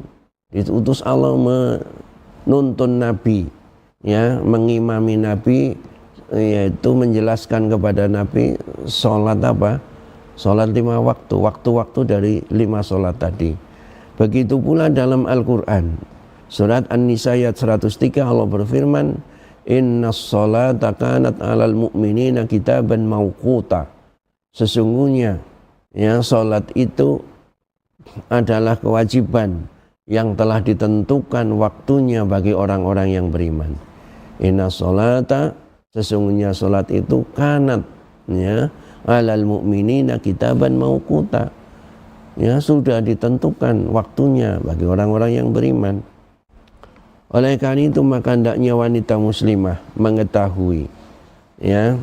diutus Allah menuntun Nabi, ya, mengimami Nabi, yaitu menjelaskan kepada Nabi sholat apa? Sholat 5 waktu, waktu-waktu dari 5 sholat tadi. Begitu pula dalam Al-Quran, surat An-Nisa ayat 103 Allah berfirman, Innas sholata kanat alal mu'minina kitaban mawquta. Sesungguhnya ya, sholat itu adalah kewajiban yang telah ditentukan waktunya bagi orang-orang yang beriman. Innas sholata, sesungguhnya sholat itu kanat ya, alal mu'minina kitaban mawquta. Ya, sudah ditentukan waktunya bagi orang-orang yang beriman. Oleh karena itu maka hendaknya wanita muslimah mengetahui, ya,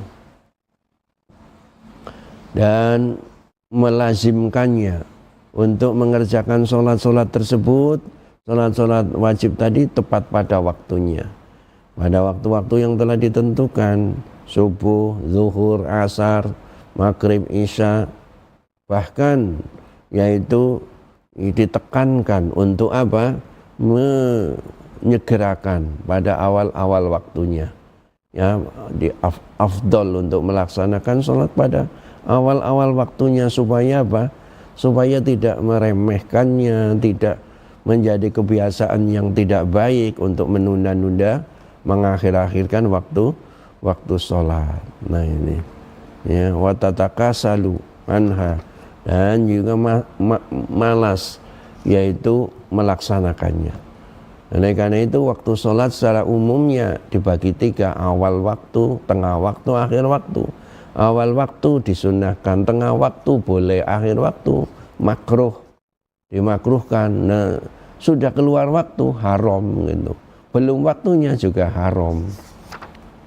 dan melazimkannya untuk mengerjakan sholat-sholat tersebut, sholat-sholat wajib tadi tepat pada waktunya, pada waktu-waktu yang telah ditentukan, subuh, zuhur, asar, maghrib, isya, bahkan yaitu ditekankan untuk apa? Menyegerakan pada awal-awal waktunya, ya, di afdol untuk melaksanakan sholat pada awal-awal waktunya, supaya apa? Supaya tidak meremehkannya, tidak menjadi kebiasaan yang tidak baik untuk menunda-nunda, mengakhir-akhirkan waktu sholat. Nah ini ya, watatakasalu anha, dan juga malas yaitu melaksanakannya. Oleh karena itu waktu sholat secara umumnya dibagi 3, awal waktu, tengah waktu, akhir waktu. Awal waktu disunahkan, tengah waktu boleh, akhir waktu makruh, dimakruhkan. Nah, sudah keluar waktu haram gitu. Belum waktunya juga haram.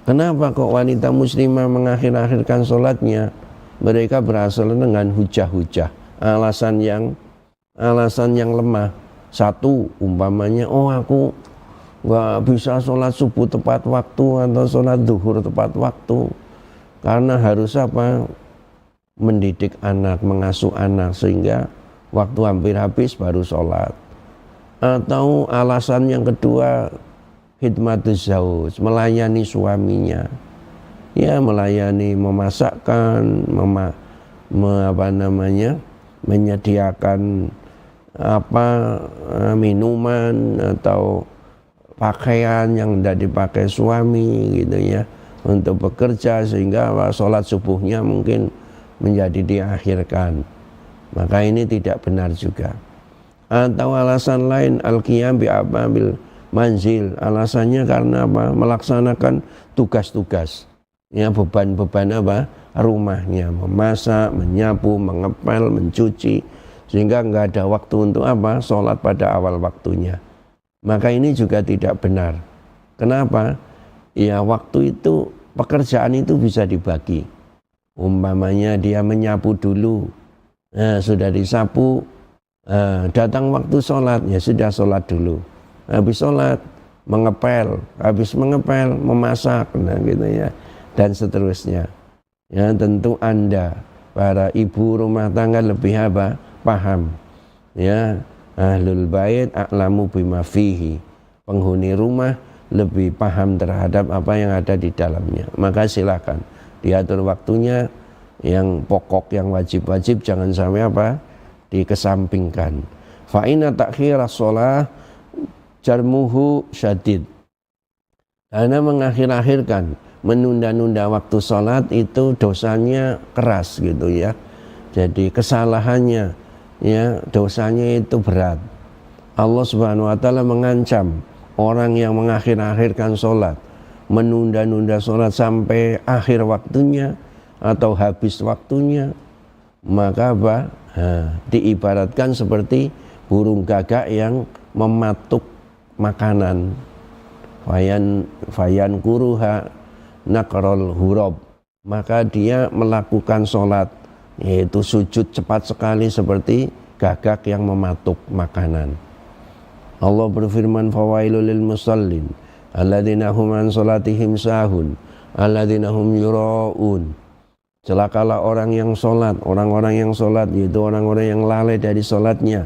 Kenapa kok wanita muslimah mengakhir-akhirkan sholatnya? Mereka berasal dengan hujah-hujah, alasan yang lemah. Satu, umpamanya, oh aku nggak bisa sholat subuh tepat waktu atau sholat duhur tepat waktu, karena harus apa? Mendidik anak, mengasuh anak, sehingga waktu hampir habis baru sholat. Atau alasan yang kedua, khidmatuz zauj, melayani suaminya, ya melayani, memasakkan, menyediakan minuman atau pakaian yang tidak dipakai suami gitu ya, untuk bekerja, sehingga sholat subuhnya mungkin menjadi diakhirkan. Maka ini tidak benar juga. Atau alasan lain, al-qiyam bi ababil manzil, alasannya karena apa? Melaksanakan tugas-tugas, ya, beban-beban rumahnya, memasak, menyapu, mengepel, mencuci, sehingga nggak ada waktu untuk sholat pada awal waktunya. Maka ini juga tidak benar. Kenapa? Ya, waktu itu, pekerjaan itu bisa dibagi. Umpamanya dia menyapu dulu, sudah disapu, datang waktu sholat, ya sudah sholat dulu. Habis sholat mengepel, habis mengepel memasak, nah gitu ya, dan seterusnya. Ya, tentu Anda para ibu rumah tangga lebih paham, ya, ahlul bait a'lamu bima fihi, penghuni rumah lebih paham terhadap apa yang ada di dalamnya. Maka silakan diatur waktunya, yang pokok, yang wajib-wajib jangan sampai dikesampingkan. Fa inna ta'khira shalah jarmuhu syadid, karena mengakhir-akhirkan, menunda-nunda waktu sholat itu dosanya keras gitu ya. Jadi kesalahannya, ya, dosanya itu berat. Allah Subhanahu wa taala mengancam orang yang mengakhir-akhirkan sholat, menunda-nunda sholat sampai akhir waktunya atau habis waktunya, maka diibaratkan seperti burung gagak yang mematuk makanan. Fayan kuruha nakrol hurab, maka dia melakukan sholat, yaitu sujud cepat sekali seperti gagak yang mematuk makanan. Allah berfirman, fawailul lil musallin alladzina hum an sholatihim sahun alladzina hum yuraun. Celakalah orang yang sholat, orang-orang yang sholat, yaitu orang-orang yang lalai dari sholatnya,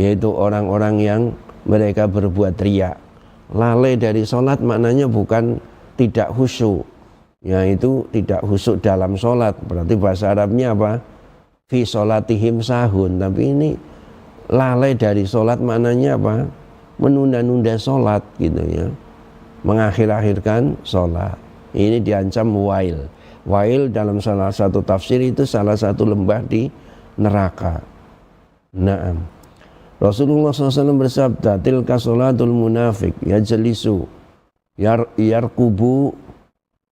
yaitu orang-orang yang mereka berbuat riya. Lalai dari sholat maknanya bukan tidak khusyuk, yaitu tidak khusyuk dalam sholat, berarti bahasa Arabnya apa? Fi sholatihim sahun. Tapi ini lalai dari sholat maknanya apa? Menunda-nunda sholat gitu ya, mengakhir-akhirkan sholat. Ini diancam wail. Wail dalam salah satu tafsir itu salah satu lembah di neraka. Naam. Rasulullah SAW bersabda, tilka sholatul munafik yajlisu yarkubu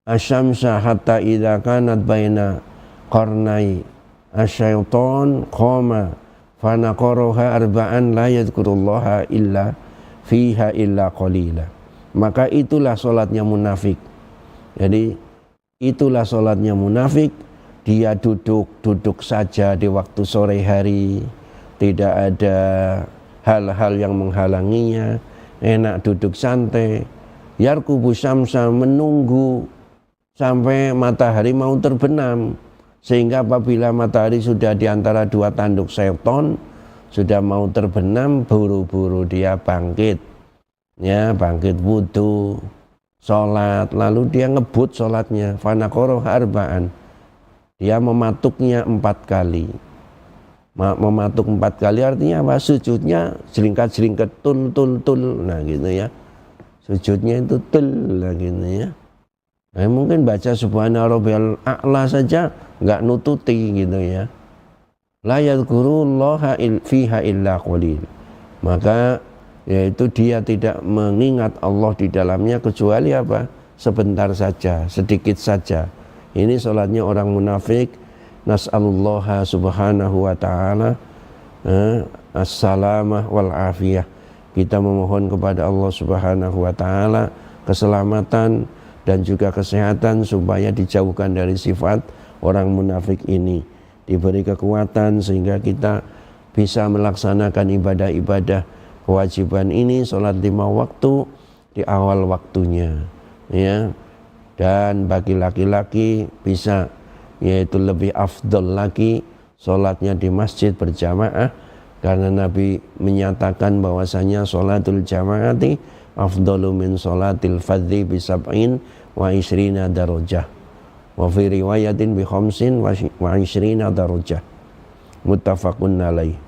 asyamsa hatta idza kanat baina qarnai asyaiton qama fanaqaraha arba'an la yadhkurullaha illa fiha illa qalila. Maka itulah sholatnya munafik. Jadi itulah sholatnya munafik. Dia duduk saja di waktu sore hari, tidak ada hal-hal yang menghalanginya, enak duduk santai. Yarkubu syamsa, menunggu sampai matahari mau terbenam, sehingga apabila matahari sudah di antara dua tanduk seton, sudah mau terbenam, buru-buru dia bangkit, ya, bangkit wudu, sholat, lalu dia ngebut sholatnya, fanaqoroh arba'an, dia mematuknya 4 kali. Mematuk 4 kali artinya apa? Sujudnya jelingkat-jelingkat, tul. Nah gitu ya. Sujudnya itu tul lah gitu ya. Mungkin baca subhana rabbiyal a'la saja nggak nututi gitu ya. La yadhkurullaha fiha illa qalil. Maka yaitu dia tidak mengingat Allah di dalamnya kecuali apa? Sebentar saja, sedikit saja. Ini sholatnya orang munafik. Nas'alullaha subhanahu wa ta'ala as-salamah wal afiyah. Kita memohon kepada Allah subhanahu wa ta'ala keselamatan dan juga kesehatan supaya dijauhkan dari sifat orang munafik ini. Diberi kekuatan sehingga kita bisa melaksanakan ibadah-ibadah kewajiban ini, sholat 5 waktu di awal waktunya ya. Dan bagi laki-laki bisa, yaitu lebih afdol lagi sholatnya di masjid berjamaah, karena Nabi menyatakan bahwasanya sholatul jamaati afdalu min sholatil fadhi bisab'in wa isrina darajah wa fi riwayatin bi khamsin wa isrina darajah muttafaqun alaih.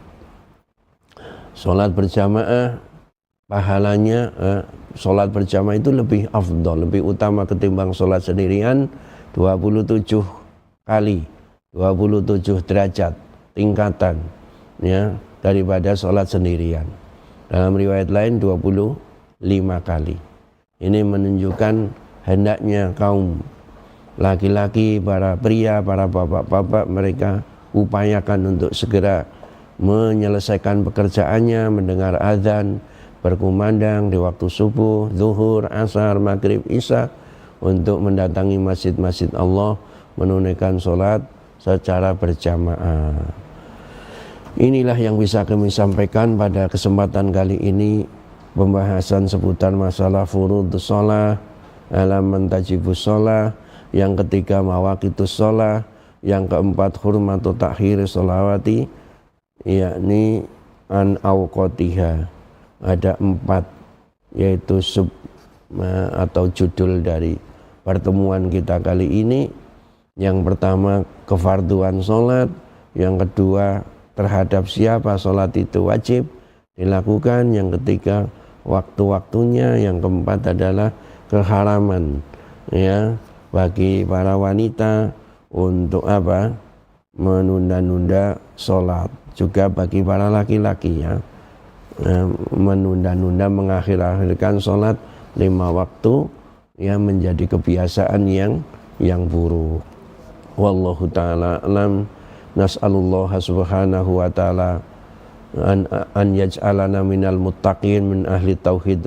Sholat berjamaah pahalanya, sholat berjamaah itu lebih afdal, lebih utama ketimbang sholat sendirian 27 kali, 27 derajat tingkatan ya daripada sholat sendirian. Dalam riwayat lain 25 kali. Ini menunjukkan hendaknya kaum laki-laki, para pria, para bapak-bapak, mereka upayakan untuk segera menyelesaikan pekerjaannya, mendengar azan berkumandang di waktu subuh, zuhur, asar, maghrib, isya, untuk mendatangi masjid-masjid Allah, menunaikan sholat secara berjamaah. Inilah yang bisa kami sampaikan pada kesempatan kali ini, pembahasan seputar masalah furudus sholah, alaman tajibus sholah, yang ketiga mawaqitus sholah, yang keempat hurmatu takhir sholawati, yakni an awqatiha. Ada 4, yaitu sub atau judul dari pertemuan kita kali ini. Yang pertama kefarduan sholat, yang kedua terhadap siapa sholat itu wajib dilakukan, yang ketiga waktu-waktunya, yang keempat adalah keharaman ya bagi para wanita untuk apa? Menunda-nunda sholat. Juga bagi para laki-laki ya, menunda-nunda, mengakhir-akhirkan sholat 5 waktu ya menjadi kebiasaan yang buruk. Wallahu ta'ala alam. Nas'alullah subhanahu wa ta'ala an yaj'alana minal muttaqin min ahli tauhid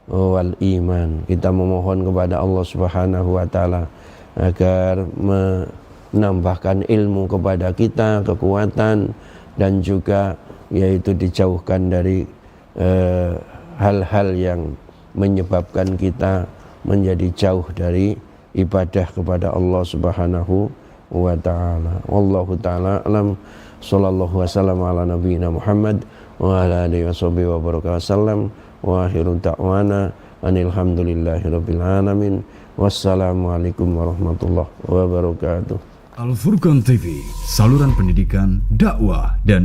wal iman. Kita memohon kepada Allah subhanahu wa ta'ala agar menambahkan ilmu kepada kita, kekuatan, dan juga yaitu dijauhkan dari hal-hal yang menyebabkan kita menjadi jauh dari ibadah kepada Allah subhanahu wa ta'ala. Wallahu ta'ala alam. Sallallahu wasallam ala nabiyina Muhammad wa ala alihi washabihi wa baraka wasallam. Wa akhiru da'wana anilhamdulillahi rabbil alamin. Wassalamualaikum warahmatullahi wabarakatuh. Al Furqan TV, saluran pendidikan, dakwah dan